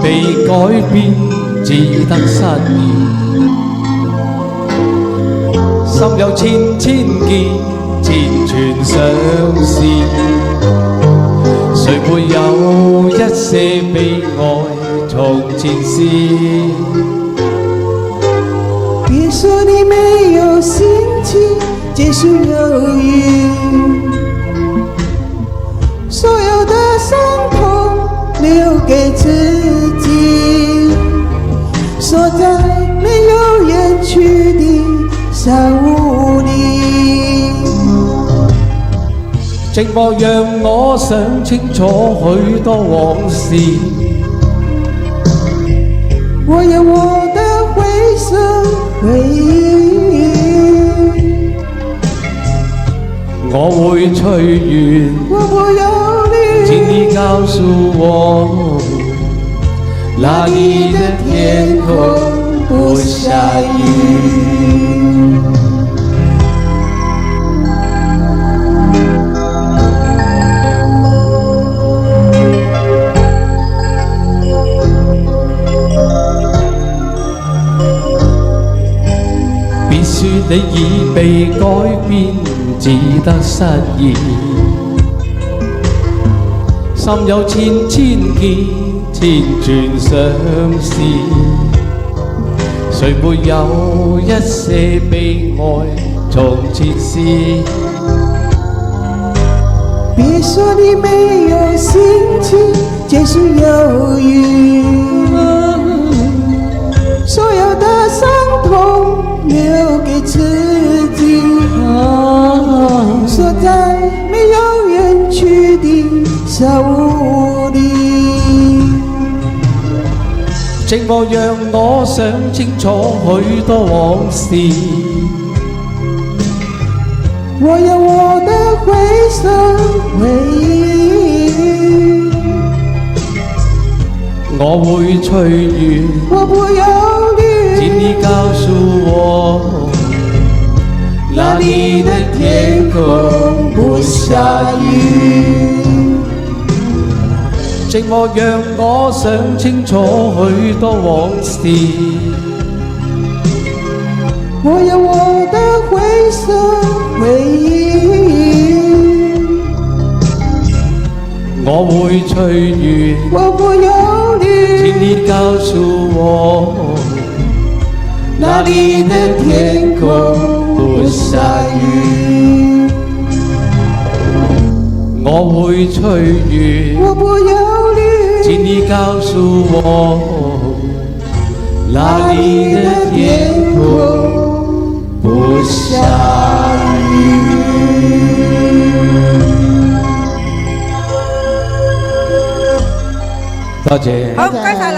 被改變，只得失意。心有千千結，千串相思。誰沒有一些悲哀從前事？別說你沒有心情，結束猶豫。所有的傷痛留給自己，鎖在沒有遠去的小屋裏。寂寞讓我想清楚許多往事，我有我的灰色回憶，我會隨緣。我不憂慮，請你告訴我，哪裡的天空不下雨？別說你已被改變，只得失意。心有千千結，千串相思。誰沒有一些悲哀從前事？別說你沒有心情，結束猶豫。所有的傷痛留給自己，鎖在沒有遠去的小屋裏。寂寞讓我想清楚許多往事，我有我的灰色回憶，我會隨緣。我不憂慮，請你告訴我，哪裡的天空不下雨？寂寞讓我想清楚許多往事，我有我的灰色回憶，我會隨緣。我不憂慮，請你告訴我，哪裡的天空不下雨？我會隨緣。我不憂慮，請你告訴我，哪裡的天空不下雨？多謝。好，唔該晒啦。